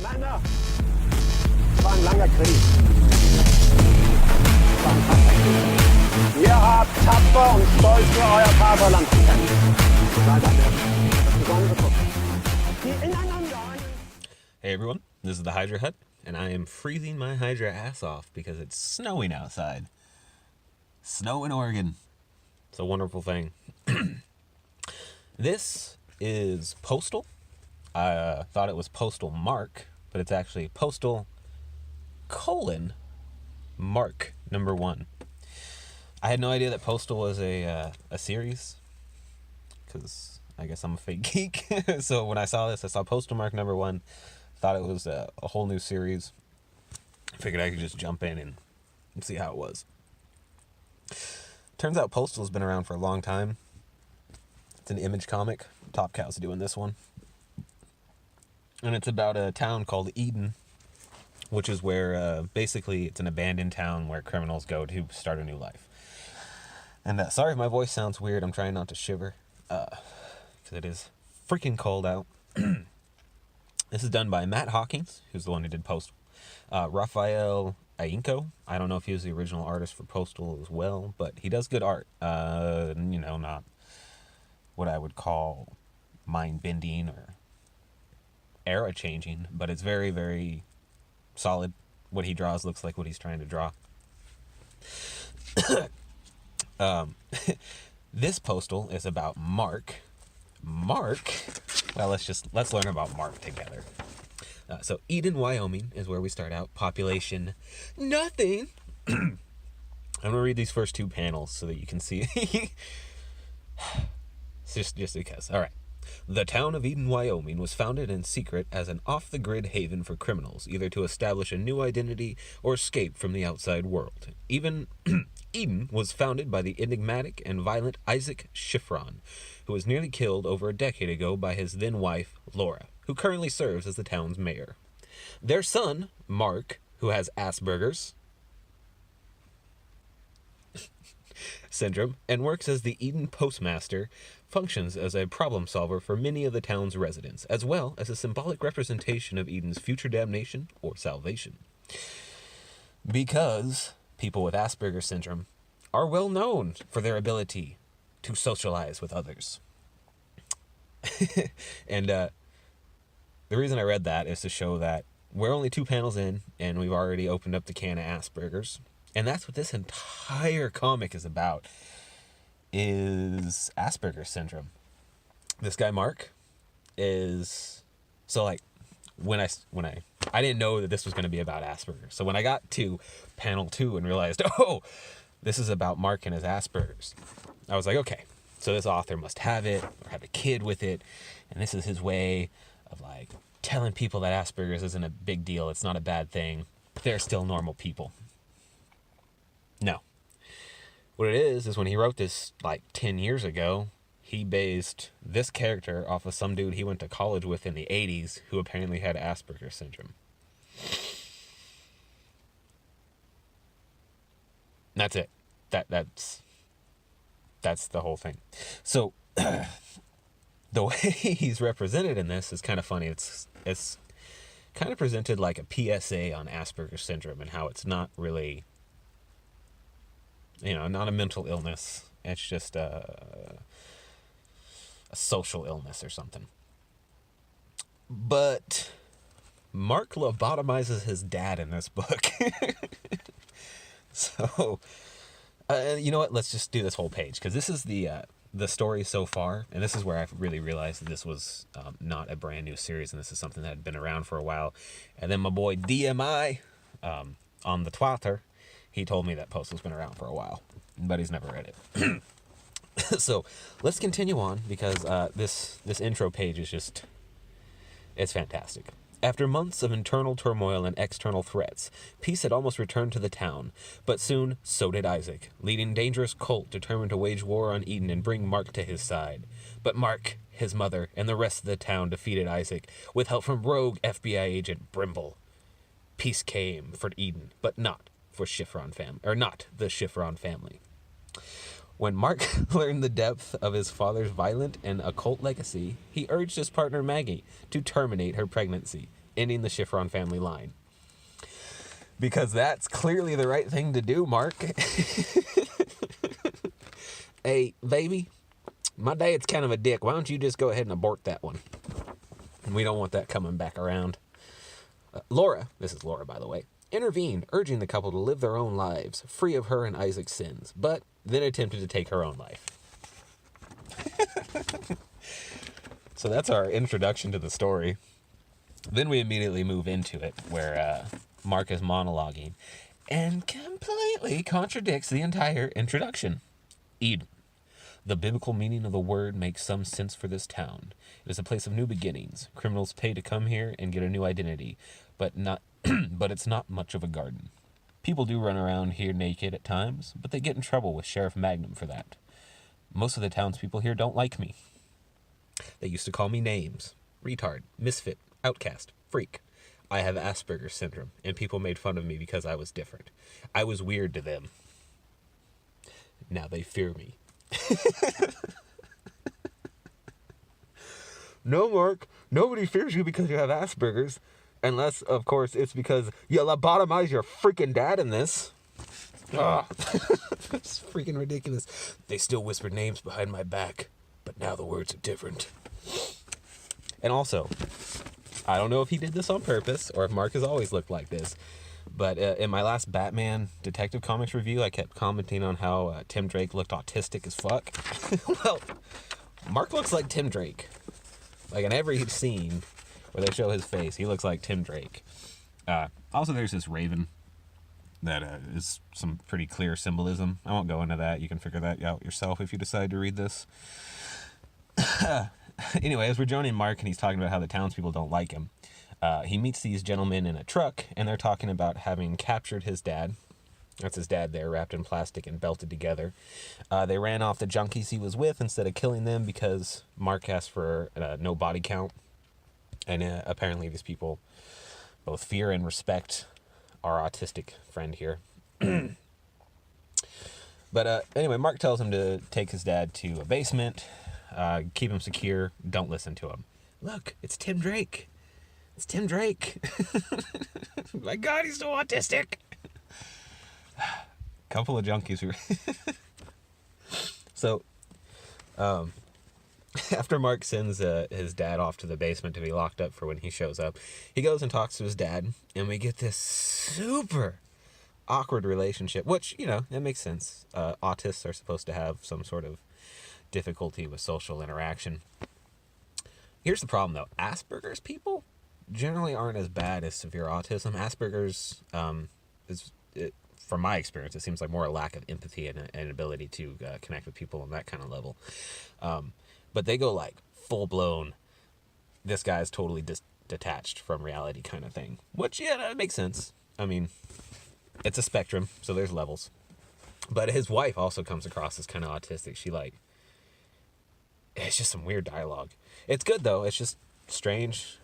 Männer, es war ein langer Krieg. Es war ein harter Krieg. Ihr habt tapfer und stolz für euer Vaterland gekämpft. Seid eine besondere Truppe, die ineinander... Hey everyone, this is the Hydra Hut, and I am freezing my Hydra ass off because it's snowing outside. Snow in Oregon. It's a wonderful thing. This is Postal. I thought it was Postal Mark, but it's actually Postal : Mark #1. I had no idea that Postal was a series, because I guess I'm a fake geek. So when I saw this, I saw Postal Mark #1, thought it was a whole new series. Figured I could just jump in and see how it was. Turns out Postal's been around for a long time. It's an Image comic. Top Cow's doing this one. And it's about a town called Eden, which is where, basically, it's an abandoned town where criminals go to start a new life. And sorry if my voice sounds weird. I'm trying not to shiver, because it is freaking cold out. This is done by Matt Hawkings, who's the one who did Postal. Raffaele, Ienco. I don't know if he was the original artist for Postal as well, but he does good art. Not what I would call mind-bending or era-changing, but it's very, very solid. What he draws looks like what he's trying to draw. This Postal is about Mark. Well, let's learn about Mark together. So Eden, Wyoming is where we start out. Population, nothing. I'm going to read these first two panels so that you can see. just because. All right. The town of Eden, Wyoming was founded in secret as an off-the-grid haven for criminals, either to establish a new identity or escape from the outside world. Eden was founded by the enigmatic and violent Isaac Schifron, who was nearly killed over a decade ago by his then-wife, Laura, who currently serves as the town's mayor. Their son, Mark, who has Aspergers syndrome and works as the Eden postmaster, functions as a problem solver for many of the town's residents, as well as a symbolic representation of Eden's future damnation or salvation. Because people with Asperger's syndrome are well known for their ability to socialize with others. And the reason I read that is to show that we're only 2 panels in, and we've already opened up the can of Asperger's. And that's what this entire comic is about, is Asperger's syndrome. This guy, Mark, is... So, like, when I didn't know that this was going to be about Asperger's. So when I got to panel 2 and realized, oh, this is about Mark and his Asperger's, I was like, okay, so this author must have it, or have a kid with it, and this is his way of, like, telling people that Asperger's isn't a big deal, it's not a bad thing, they're still normal people. No. What it is when he wrote this, like, 10 years ago, he based this character off of some dude he went to college with in the 80s who apparently had Asperger's syndrome. That's it. That's the whole thing. So, the way he's represented in this is kind of funny. It's kind of presented like a PSA on Asperger's syndrome and how it's not really... not a mental illness. It's just a social illness or something. But Mark lobotomizes his dad in this book. So, you know what? Let's just do this whole page, because this is the story so far, and this is where I really realized that this was not a brand new series, and this is something that had been around for a while. And then my boy DMI on the Twatter, he told me that Postal's been around for a while, but he's never read it. So let's continue on, because this intro page is just, it's fantastic. After months of internal turmoil and external threats, peace had almost returned to the town, but soon so did Isaac, leading dangerous cult determined to wage war on Eden and bring Mark to his side. But Mark, his mother, and the rest of the town defeated Isaac, with help from rogue FBI agent Brimble. Peace came for Eden, but not for Schifron family, or not the Schifron family. When Mark learned the depth of his father's violent and occult legacy, he urged his partner Maggie to terminate her pregnancy, ending the Schifron family line. Because that's clearly the right thing to do, Mark. Hey, baby, my dad's kind of a dick. Why don't you just go ahead and abort that one? We don't want that coming back around. Laura, this is Laura, by the way, intervened, urging the couple to live their own lives, free of her and Isaac's sins, but then attempted to take her own life. So that's our introduction to the story. Then we immediately move into it, where Mark is monologuing and completely contradicts the entire introduction. Eden. The biblical meaning of the word makes some sense for this town. It is a place of new beginnings. Criminals pay to come here and get a new identity, but it's not much of a garden. People do run around here naked at times, but they get in trouble with Sheriff Magnum for that. Most of the townspeople here don't like me. They used to call me names. Retard, misfit, outcast, freak. I have Aspergers syndrome, and people made fun of me because I was different. I was weird to them. Now they fear me. No, Mark, nobody fears you because you have Asperger's. Unless, of course, it's because you lobotomize your freaking dad in this. Ugh. It's freaking ridiculous. They still whisper names behind my back, but now the words are different. And also, I don't know if he did this on purpose or if Mark has always looked like this, but in my last Batman Detective Comics review, I kept commenting on how Tim Drake looked autistic as fuck. Well, Mark looks like Tim Drake. Like in every scene where they show his face, he looks like Tim Drake. Also, there's this raven that is some pretty clear symbolism. I won't go into that. You can figure that out yourself if you decide to read this. Anyway, as we're joining Mark and he's talking about how the townspeople don't like him, he meets these gentlemen in a truck, and they're talking about having captured his dad. That's his dad there, wrapped in plastic and belted together. They ran off the junkies he was with instead of killing them because Mark asked for no body count. And apparently these people both fear and respect our autistic friend here. But anyway, Mark tells him to take his dad to a basement, keep him secure, don't listen to him. Look, it's Tim Drake. It's Tim Drake. My God, he's so autistic. Couple of junkies. So, after Mark sends his dad off to the basement to be locked up for when he shows up, he goes and talks to his dad, and we get this super awkward relationship, which, you know, that makes sense. Autists are supposed to have some sort of difficulty with social interaction. Here's the problem, though. Asperger's people generally aren't as bad as severe autism. Asperger's, from my experience, it seems like more a lack of empathy and an ability to connect with people on that kind of level. But they go like full-blown, this guy's totally detached from reality kind of thing. Which, yeah, that makes sense. I mean, it's a spectrum, so there's levels. But his wife also comes across as kind of autistic. She it's just some weird dialogue. It's good though. It's just strange.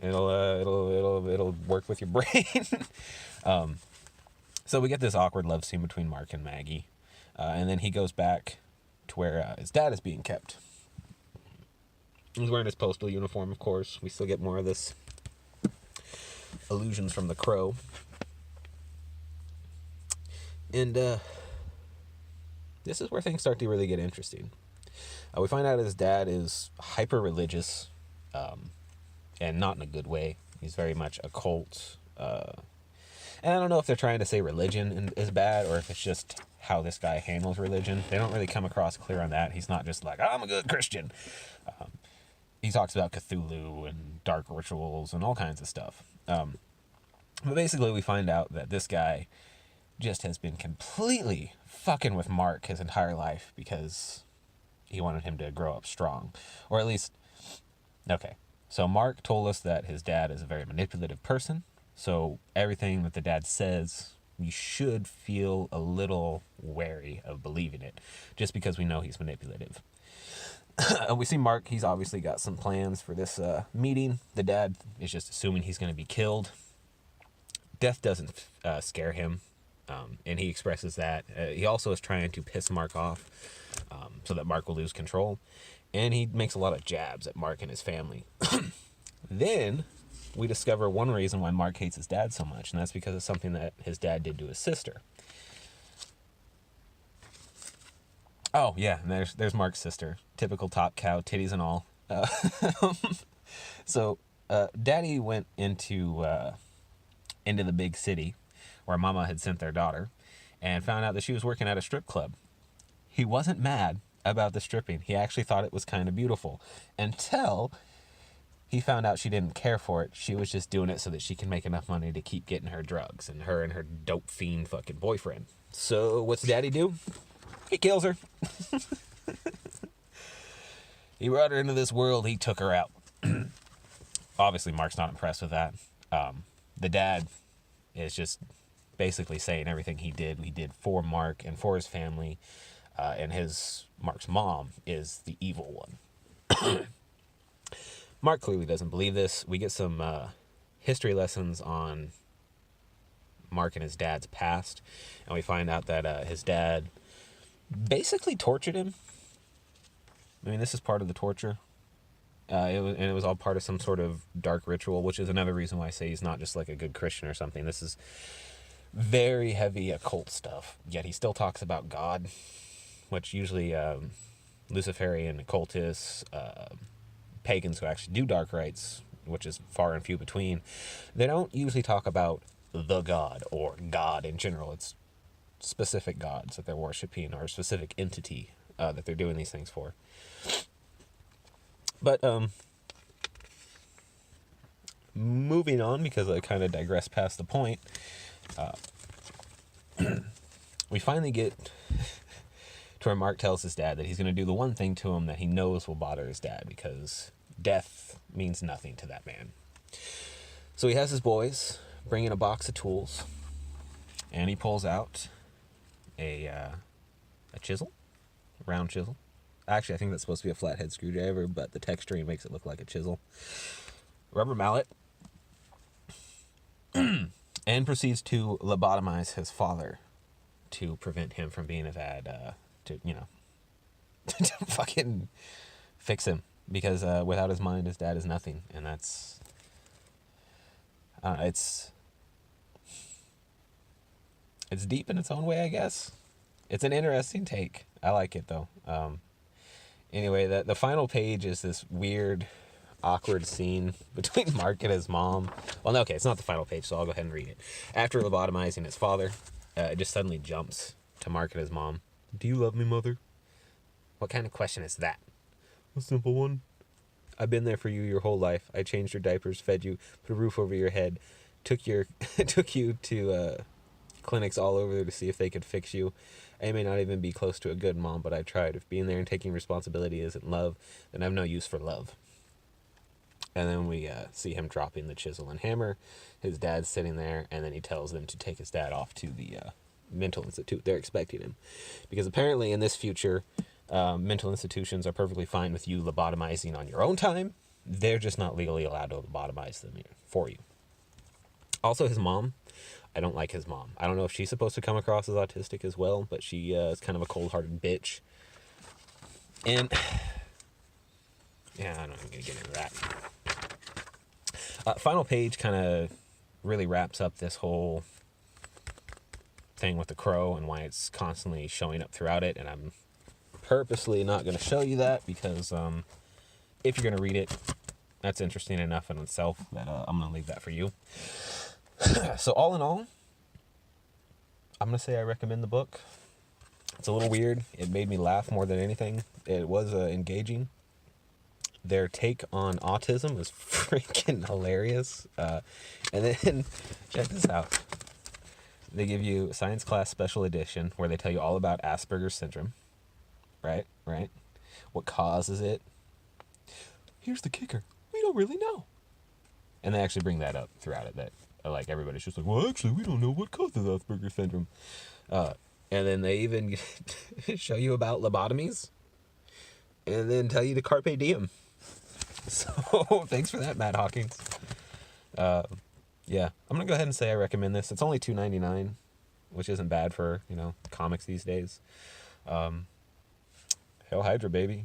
It'll work with your brain. So we get this awkward love scene between Mark and Maggie, and then he goes back to where his dad is being kept. He's wearing his postal uniform, of course. We still get more of this allusions from The Crow. And this is where things start to really get interesting. We find out his dad is hyper-religious, and not in a good way. He's very much occult. And I don't know if they're trying to say religion is bad or if it's just how this guy handles religion. They don't really come across clear on that. He's not just like, I'm a good Christian. He talks about Cthulhu and dark rituals and all kinds of stuff. But basically we find out that this guy just has been completely fucking with Mark his entire life because he wanted him to grow up strong. Or at least, okay. So Mark told us that his dad is a very manipulative person. So everything that the dad says, we should feel a little wary of believing it, just because we know he's manipulative. And we see Mark, he's obviously got some plans for this meeting. The dad is just assuming he's going to be killed. Death doesn't scare him, and he expresses that. He also is trying to piss Mark off so that Mark will lose control. And he makes a lot of jabs at Mark and his family. Then we discover one reason why Mark hates his dad so much, and that's because of something that his dad did to his sister. Oh, yeah, and there's Mark's sister. Typical top cow, titties and all. So, Daddy went into the big city where Mama had sent their daughter and found out that she was working at a strip club. He wasn't mad about the stripping. He actually thought it was kind of beautiful until he found out she didn't care for it. She was just doing it so that she can make enough money to keep getting her drugs and her dope fiend fucking boyfriend. So what's Daddy do? He kills her. He brought her into this world. He took her out. Obviously, Mark's not impressed with that. The dad is just basically saying everything we did for Mark and for his family. And Mark's mom is the evil one. Mark clearly doesn't believe this. We get some history lessons on Mark and his dad's past. And we find out that his dad basically tortured him. I mean, this is part of the torture. It was all part of some sort of dark ritual, which is another reason why I say he's not just like a good Christian or something. This is very heavy occult stuff. Yet he still talks about God, which usually Luciferian occultists, pagans who actually do dark rites, which is far and few between, they don't usually talk about the God or God in general. It's specific gods that they're worshiping or a specific entity that they're doing these things for. But moving on, because I kind of digressed past the point, we finally get to where Mark tells his dad that he's going to do the one thing to him that he knows will bother his dad, because death means nothing to that man. So he has his boys bring in a box of tools, and he pulls out a chisel, a round chisel. Actually, I think that's supposed to be a flathead screwdriver, but the texturing makes it look like a chisel. Rubber mallet. And proceeds to lobotomize his father to prevent him from being a bad, to fucking fix him. Because without his mind, his dad is nothing. And that's, it's deep in its own way, I guess. It's an interesting take. I like it, though. Anyway, the final page is this weird, awkward scene between Mark and his mom. Well, no, okay, it's not the final page, so I'll go ahead and read it. After lobotomizing his father, it just suddenly jumps to Mark and his mom. Do you love me, Mother? What kind of question is that? A simple one. I've been there for you your whole life. I changed your diapers, fed you, put a roof over your head, took you to clinics all over to see if they could fix you. I may not even be close to a good mom, but I tried. If being there and taking responsibility isn't love, then I've no use for love. And then we see him dropping the chisel and hammer. His dad's sitting there, and then he tells them to take his dad off to the mental institute. They're expecting him. Because apparently in this future, mental institutions are perfectly fine with you lobotomizing on your own time. They're just not legally allowed to lobotomize them for you. Also, his mom. I don't like his mom. I don't know if she's supposed to come across as autistic as well, but she is kind of a cold-hearted bitch. And yeah, I'm not even going to get into that. Final page kind of really wraps up this whole thing with the crow and why it's constantly showing up throughout it. And I'm purposely not going to show you that because if you're going to read it, that's interesting enough in itself that I'm going to leave that for you. So all in all, I'm going to say I recommend the book. It's a little weird. It made me laugh more than anything. It was engaging. Their take on autism was freaking hilarious. And then, check this out. They give you Science Class Special Edition where they tell you all about Aspergers syndrome. Right? What causes it? Here's the kicker. We don't really know. And they actually bring that up throughout it, that like everybody's just like, well, actually, we don't know what causes Asperger's syndrome. And then they even show you about lobotomies and then tell you to carpe diem. So thanks for that, Matt Hawkins. Yeah, I'm going to go ahead and say I recommend this. It's only $2.99, which isn't bad for, comics these days. Hail Hydra, baby.